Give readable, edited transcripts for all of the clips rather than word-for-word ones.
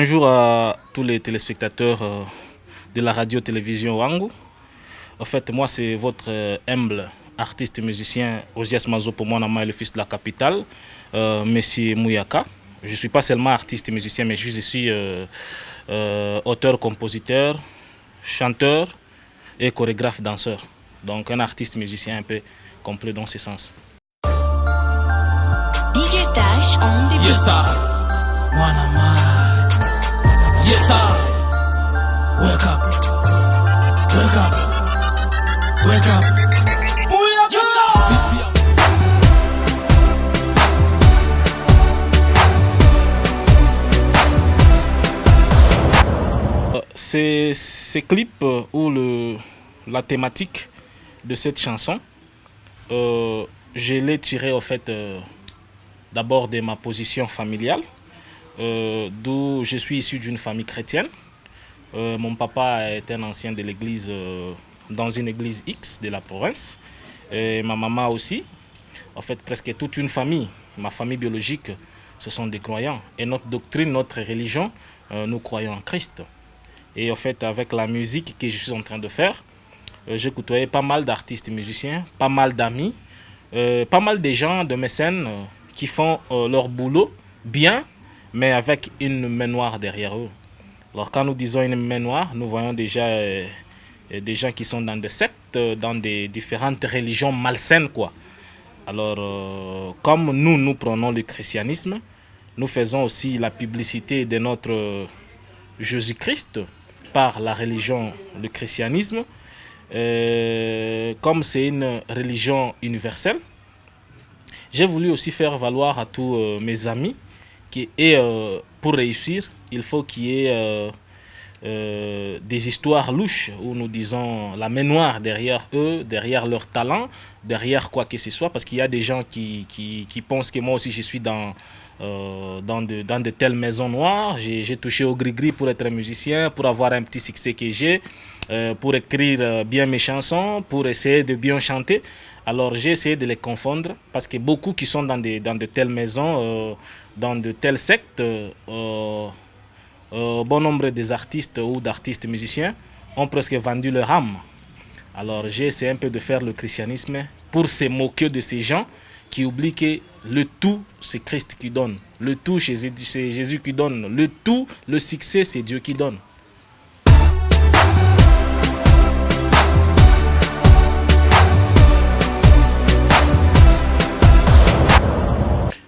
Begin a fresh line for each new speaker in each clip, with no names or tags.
Bonjour à tous les téléspectateurs de la radio-télévision Wangu. En fait, moi, c'est votre humble artiste et musicien Osias Mazopomonama, le fils de la capitale, Monsieur Mouyaka. Je ne suis pas seulement artiste et musicien, mais je suis auteur, compositeur, chanteur et chorégraphe danseur. Donc un artiste musicien un peu complet dans ce sens.
DJ Stash on the beat.
Yes, I wanna mind. Yes, I wake up, wake up, wake up. Yes,
Ces clips ou la thématique de cette chanson, je l'ai tiré en fait d'abord de ma position familiale, d'où je suis issu d'une famille chrétienne. Mon papa est un ancien de l'église, dans une église X de la province. Et ma maman aussi. En fait, presque toute une famille, ma famille biologique, ce sont des croyants. Et notre doctrine, notre religion, nous croyons en Christ. Et en fait, avec la musique que je suis en train de faire, j'ai côtoyé pas mal d'artistes et musiciens, pas mal d'amis, pas mal de gens, de mécènes qui font leur boulot bien, mais avec une main noire derrière eux. Alors quand nous disons une main noire, nous voyons déjà des gens qui sont dans des sectes, dans des différentes religions malsaines, quoi. Alors, comme nous prenons le christianisme, nous faisons aussi la publicité de notre Jésus-Christ par la religion, le christianisme. Comme c'est une religion universelle, j'ai voulu aussi faire valoir à tous mes amis que pour réussir, il faut qu'il y ait des histoires louches où nous disons la main noire derrière eux, derrière leur talent, derrière quoi que ce soit, parce qu'il y a des gens qui pensent que moi aussi je suis dans de telles maisons noires. J'ai touché au gris-gris pour être musicien, pour avoir un petit succès que j'ai, pour écrire bien mes chansons, pour essayer de bien chanter. Alors j'ai essayé de les confondre parce que beaucoup qui sont dans de telles maisons, dans de telles sectes, bon nombre des artistes ou d'artistes musiciens ont presque vendu leur âme. Alors j'ai essayé un peu de faire le christianisme pour se moquer de ces gens qui oublient que le tout, c'est Christ qui donne. Le tout, c'est Jésus qui donne. Le tout, le succès, c'est Dieu qui donne.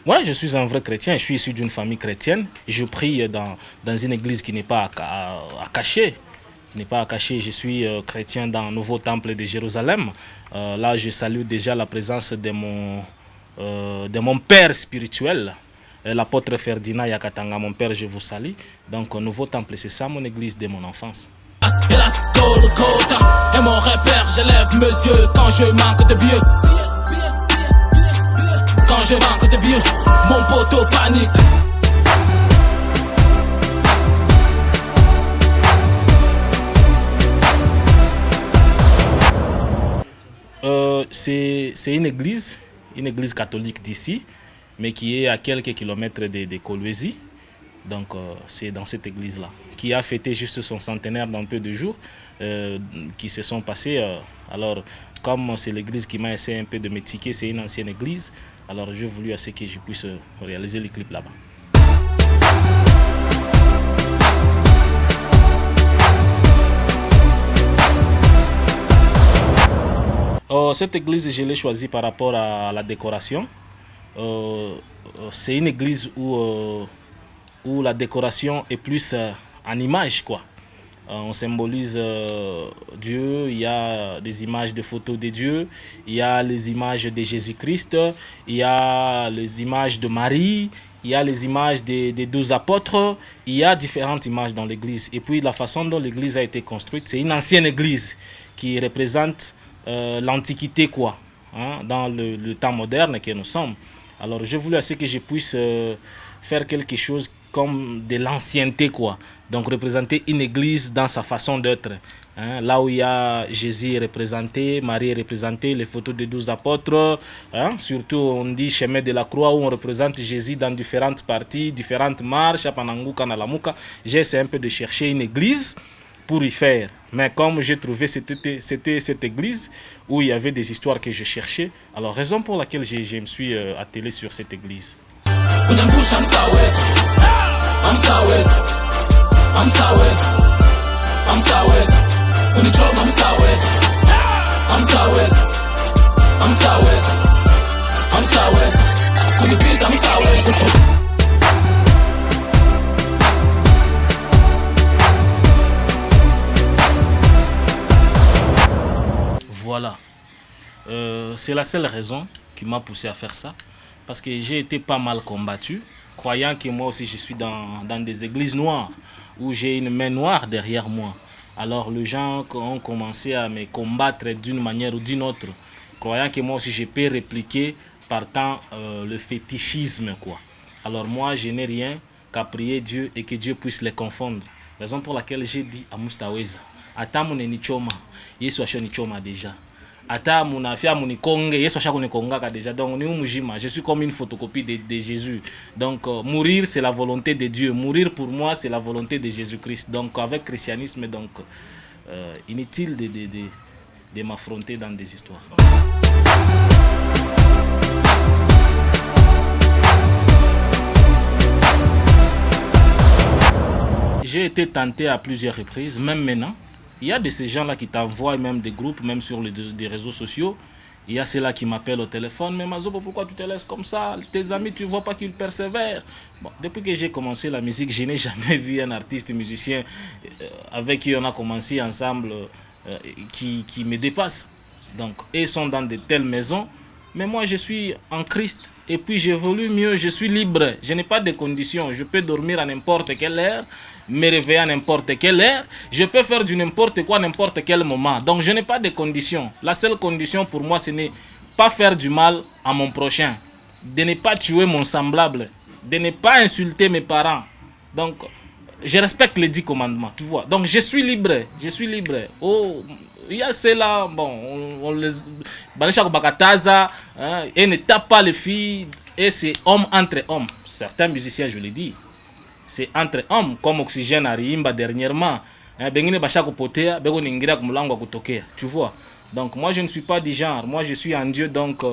Moi, je suis un vrai chrétien. Je suis issu d'une famille chrétienne. Je prie dans une église qui n'est pas à cacher. Je suis chrétien dans le nouveau temple de Jérusalem. Là, je salue déjà la présence de mon père spirituel, l'apôtre Ferdinand Yakatanga. Mon père, je vous salue. Donc, nouveau temple, c'est ça mon église de mon enfance.
et mon repère, j'élève mes yeux quand je manque de vieux. Quand je manque de vieux, mon poteau panique.
C'est une église catholique d'ici, mais qui est à quelques kilomètres de Kolwezi. Donc c'est dans cette église-là, qui a fêté juste son centenaire dans peu de jours, qui se sont passés. Alors, comme c'est l'église qui m'a essayé un peu de m'étiqueter, c'est une ancienne église, alors j'ai voulu assez que je puisse réaliser les clips là-bas. Cette église, je l'ai choisie par rapport à la décoration. C'est une église où la décoration est plus en image, quoi. On symbolise Dieu, il y a des images de photos de Dieu, il y a les images de Jésus-Christ, il y a les images de Marie, il y a les images des 12 apôtres, il y a différentes images dans l'église. Et puis la façon dont l'église a été construite, c'est une ancienne église qui représente l'antiquité, quoi, hein, dans le temps moderne que nous sommes. Alors je voulais assez que je puisse faire quelque chose comme de l'ancienneté, quoi. Donc représenter une église dans sa façon d'être. Hein, là où il y a Jésus est représenté, Marie est représentée, les photos des 12 apôtres. Hein, surtout, on dit chemin de la croix où on représente Jésus dans différentes parties, différentes marches. J'ai essayé un peu de chercher une église pour y faire. Mais comme j'ai trouvé c'était cette église où il y avait des histoires que je cherchais, alors raison pour laquelle je me suis attelé sur cette église. Voilà. C'est la seule raison qui m'a poussé à faire ça. Parce que j'ai été pas mal combattu, croyant que moi aussi je suis dans des églises noires, où j'ai une main noire derrière moi. Alors les gens ont commencé à me combattre d'une manière ou d'une autre, croyant que moi aussi je peux répliquer partant le fétichisme, quoi. Alors moi je n'ai rien qu'à prier Dieu et que Dieu puisse les confondre. Raison pour laquelle j'ai dit à Mustaweza, Atamune ni choma, Yesu asho ni choma déjà. Ata munafia munikonge, Yesu asha kunikonga déjà. Donc ni umujima, je suis comme une photocopie de Jésus. Donc mourir c'est la volonté de Dieu. Mourir pour moi c'est la volonté de Jésus-Christ. Donc avec christianisme, donc inutile de m'affronter dans des histoires. J'ai été tenté à plusieurs reprises, même maintenant. Il y a de ces gens-là qui t'envoient même des groupes, même sur des réseaux sociaux. Il y a ceux-là qui m'appellent au téléphone. Mais Mazobo, pourquoi tu te laisses comme ça? Tes amis, tu ne vois pas qu'ils persévèrent. Bon, depuis que j'ai commencé la musique, je n'ai jamais vu un artiste musicien avec qui on a commencé ensemble qui me dépasse. Donc, ils sont dans de telles maisons. Mais moi, je suis en Christ. Et puis, j'évolue mieux. Je suis libre. Je n'ai pas de conditions. Je peux dormir à n'importe quelle heure, me réveiller à n'importe quelle heure. Je peux faire du n'importe quoi à n'importe quel moment. Donc, je n'ai pas de conditions. La seule condition pour moi, ce n'est pas faire du mal à mon prochain. De ne pas tuer mon semblable. De ne pas insulter mes parents. Donc, je respecte les 10 commandements. Tu vois. Donc, je suis libre. Je suis libre. Oh, il y a ceux-là, bon, on les... hein, et ne tape pas les filles. Et c'est homme entre hommes. Certains musiciens, je l'ai dit. C'est entre hommes, comme Oxygène à Riimba dernièrement. Tu vois. Donc moi je ne suis pas du genre. Moi je suis un Dieu, donc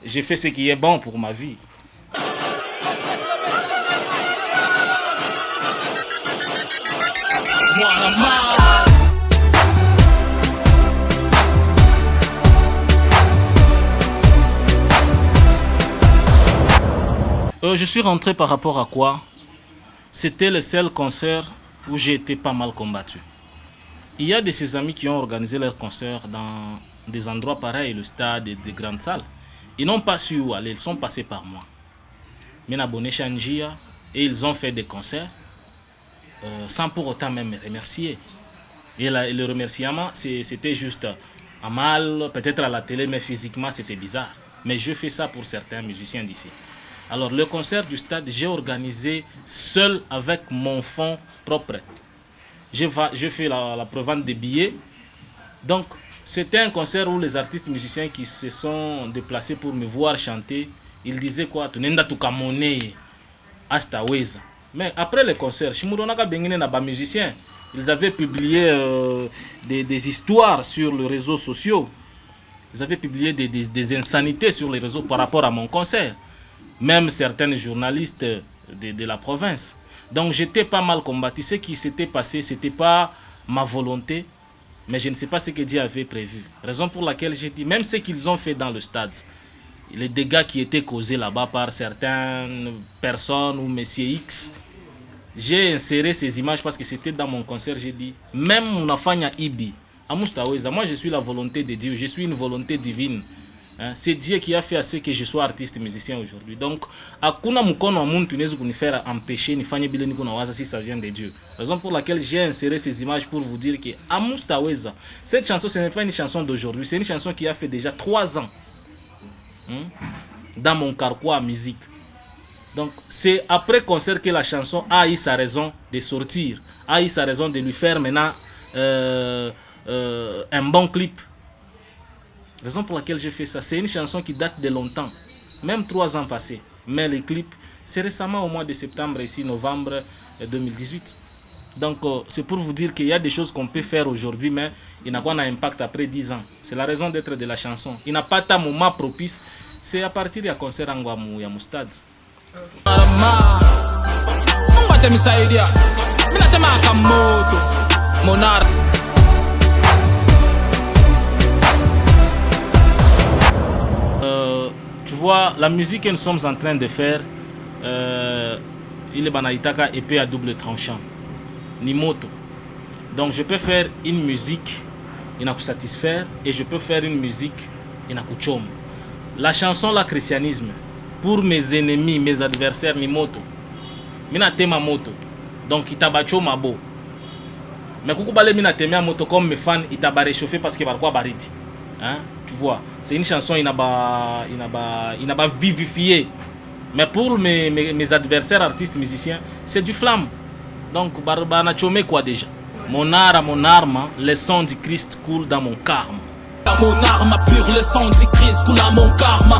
je fais ce qui est bon pour ma vie. Je suis rentré par rapport à quoi? C'était le seul concert où j'ai été pas mal combattu. Il y a de ces amis qui ont organisé leurs concerts dans des endroits pareils, le stade et des grandes salles. Ils n'ont pas su où aller, ils sont passés par moi. Menabone Changia, et ils ont fait des concerts sans pour autant même me remercier. Et le remerciement, c'était juste à mal, peut-être à la télé, mais physiquement c'était bizarre. Mais je fais ça pour certains musiciens d'ici. Alors le concert du stade, j'ai organisé seul avec mon fonds propre. Je fais la prévente des billets. Donc c'était un concert où les artistes musiciens qui se sont déplacés pour me voir chanter, ils disaient quoi? Tunenda tukamone hasta weza. Mais après le concert, Shimuronaka Bengine n'a pas musicien. Ils avaient publié des histoires sur les réseaux sociaux. Ils avaient publié des insanités sur les réseaux par rapport à mon concert. Même certains journalistes de la province. Donc j'étais pas mal combattu. Ce qui s'était passé, ce n'était pas ma volonté, mais je ne sais pas ce que Dieu avait prévu. Raison pour laquelle j'ai dit, même ce qu'ils ont fait dans le stade, les dégâts qui étaient causés là-bas par certaines personnes ou Monsieur X, j'ai inséré ces images parce que c'était dans mon concert. J'ai dit, même Munafanya Ibi, Amustaweza, moi je suis la volonté de Dieu, je suis une volonté divine. C'est Dieu qui a fait à ce que je sois artiste musicien aujourd'hui. Donc, hakuna mkono wa muntu unaweza kunifera empêcher nifanye bile niko nawaza si ça vient de Dieu. Raison pour laquelle j'ai inséré ces images pour vous dire que Amustaweza, cette chanson ce n'est pas une chanson d'aujourd'hui, c'est une chanson qui a fait déjà 3 ans dans mon carquois à musique. Donc, c'est après concert que la chanson a eu sa raison de sortir, a eu sa raison de lui faire maintenant un bon clip. Raison pour laquelle j'ai fait ça. C'est une chanson qui date de longtemps, même 3 ans passés. Mais le clip, c'est récemment au mois de septembre, ici, novembre 2018. Donc, c'est pour vous dire qu'il y a des choses qu'on peut faire aujourd'hui, mais il n'a pas un impact après 10 ans. C'est la raison d'être de la chanson. Il n'a pas de moment propice. C'est à partir du concert en Guamou, il y a Moustad. Tu vois, la musique que nous sommes en train de faire, il est banaitaka épée à double tranchant. Ni moto. Donc je peux faire une musique, il n'a satisfaire, et je peux faire une musique, il n'a chom. La chanson, la christianisme, pour mes ennemis, mes adversaires, ni moto. Mina tema moto. Donc il t'a ma beau. Mais coucou balé mina tema moto comme mes fans, il t'a réchauffé parce qu'il va quoi bariti. Hein? Tu vois, c'est une chanson, il n'a pas vivifié. Mais pour mes adversaires, artistes, musiciens, c'est du flamme. Donc, Barbana Chomé quoi déjà. Mon arme, le sang du Christ coule dans mon karma.
Dans mon arme pure, le sang du Christ coule dans mon karma.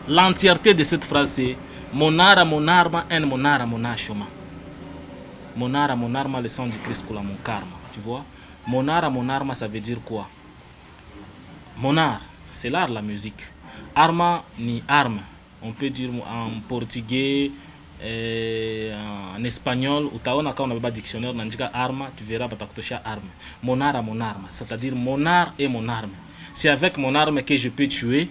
L'entièreté de cette phrase c'est mon arme, mon achoma. Mon arme, le sang du Christ coule dans mon karma. Tu vois? Mon arme, ça veut dire quoi? Mon art, c'est l'art, la musique. Arma ni arme, on peut dire en portugais, en espagnol, ou quand on a un dictionnaire, on dit arma, tu verras arme. Mon arme, c'est-à-dire mon art et mon arme. C'est avec mon arme que je peux tuer,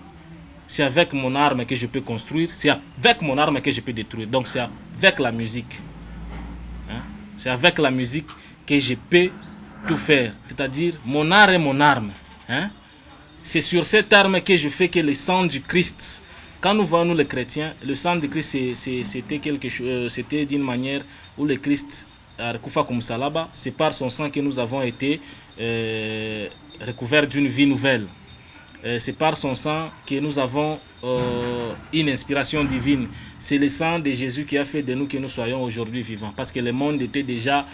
c'est avec mon arme que je peux construire, c'est avec mon arme que je peux détruire. Donc c'est avec la musique. Hein? C'est avec la musique que je peux tout faire. C'est-à-dire mon art et mon arme. Hein? C'est sur cette arme que je fais que le sang du Christ, quand nous voyons nous les chrétiens, le sang du Christ c'était quelque chose, c'était d'une manière où le Christ a recouvert comme salaba, c'est par son sang que nous avons été recouverts d'une vie nouvelle. C'est par son sang que nous avons une inspiration divine. C'est le sang de Jésus qui a fait de nous que nous soyons aujourd'hui vivants. Parce que le monde était déjà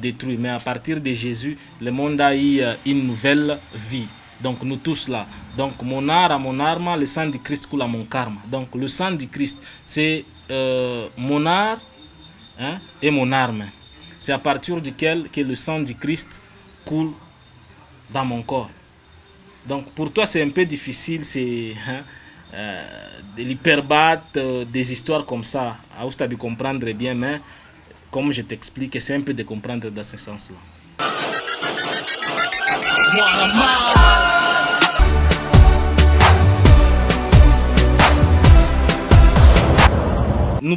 détruit. Mais à partir de Jésus, le monde a eu une nouvelle vie. Donc nous tous là. Donc mon arme, le sang du Christ coule à mon karma. Donc le sang du Christ, c'est mon art, hein, et mon arme. C'est à partir duquel que le sang du Christ coule dans mon corps. Donc pour toi c'est un peu difficile, c'est de l'hyperbate, des histoires comme ça. À vous de comprendre bien, mais comme je t'explique, c'est un peu de comprendre dans ce sens-là.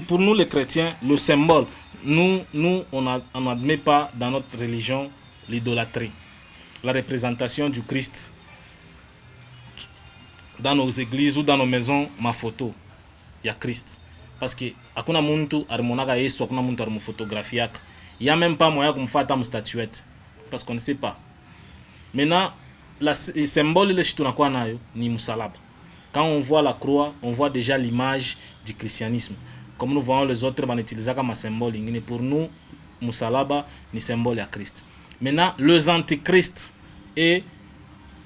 Pour nous les chrétiens, le symbole, on n'admet pas dans notre religion l'idolâtrie, la représentation du Christ dans nos églises ou dans nos maisons. Ma photo, il y a Christ. Parce que akuna muntu arimonaka Yesu, akuna muntu arimofotographiaka. Il n'y a même pas moyen qu'on fasse une statuette. Parce qu'on ne sait pas. Maintenant, le symbole ni musalaba. Quand on voit la croix, on voit déjà l'image du christianisme. Comme nous voyons les autres, on utilise comme symbole. Pour nous, musalaba ni symbole à Christ. Maintenant, les antichrists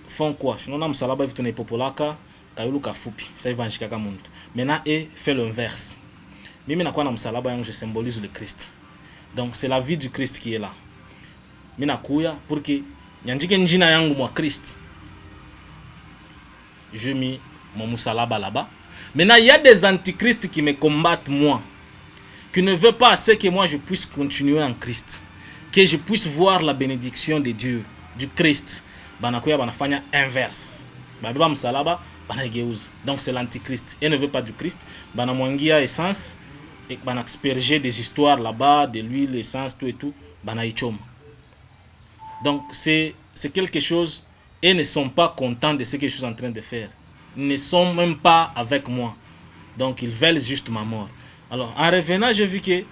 font quoi? Sinon, musalaba est popolaka, kayuluka fupi, ça évangile kaka muntu. Maintenant, fait l'inverse. Mimi na kwa na musalaba je symbolise le Christ. Donc c'est la vie du Christ qui est là. Mina kuya pour que Nyanjike njina yangu moi Christ. Je mis mon musalaba là-bas. Maintenant, il y a des antichrists qui me combattent moi. Qui ne veulent pas assez que moi je puisse continuer en Christ. Que je puisse voir la bénédiction de Dieu, du Christ. Banakuya banafanya inverse. Babeba musalaba banageuza. Donc c'est l'antichrist. Il ne veut pas du Christ. Banamwangia essence et banasperger des histoires là-bas, de l'huile, l'essence, tout et tout. Banaichoma. Donc c'est quelque chose, et ne sont pas contents de ce que je suis en train de faire. Ils ne sont même pas avec moi. Donc ils veulent juste ma mort. Alors en revenant, j'ai vu que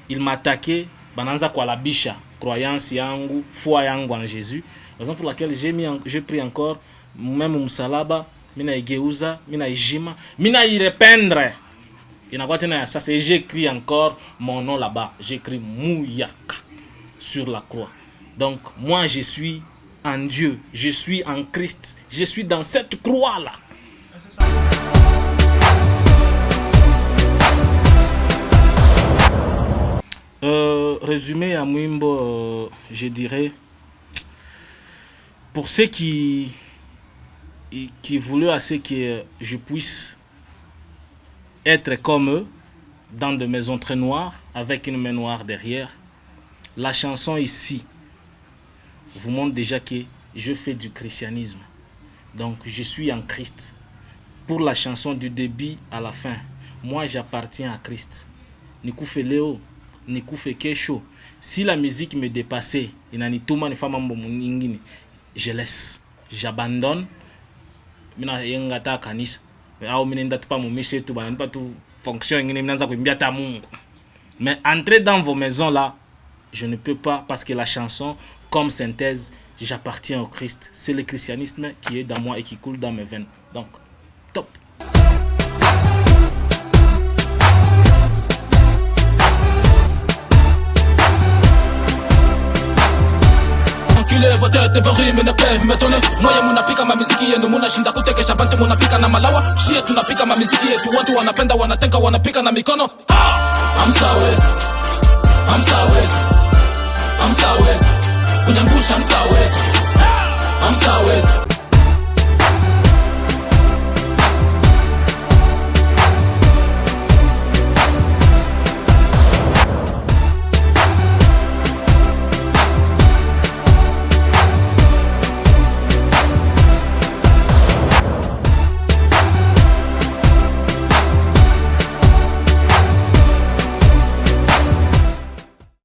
il m'attaquait, bananza kwa la bisha, croyance yangu, foi yangu en Jésus. Raison pour laquelle j'ai pris encore même musalaba, mina igeuza, mina ijima, mina irependre. Ça, c'est j'écris encore mon nom là-bas. J'écris Mouyaka sur la croix. Donc, moi, je suis en Dieu. Je suis en Christ. Je suis dans cette croix-là. Résumé à Mwimbo, je dirais, pour ceux qui voulaient assez que je puisse être comme eux, dans des maisons très noires, avec une main noire derrière, la chanson ici vous montre déjà que je fais du christianisme. Donc je suis en Christ. Pour la chanson du début à la fin, moi j'appartiens à Christ. Nikufe Léo, Nikufe Kesho. Si la musique me dépassait, je laisse, j'abandonne. Mais entrer dans vos maisons là, je ne peux pas, parce que la chanson, comme synthèse, j'appartiens au Christ. C'est le christianisme qui est dans moi et qui coule dans mes veines. Donc, top.
Enculé, vos têtes vos rimes ne peuvent m'étonner. Moi munapika ma miziki yenu munashinda kutekesha bantu munapika na malawa. Shie tunapika ma miziki yetu watu wanapenda wanatenga wanapika na mikono. I'm sawezi, I'm sawezi, I'm sawezi, kunyangusha I'm sawezi, I'm sawezi.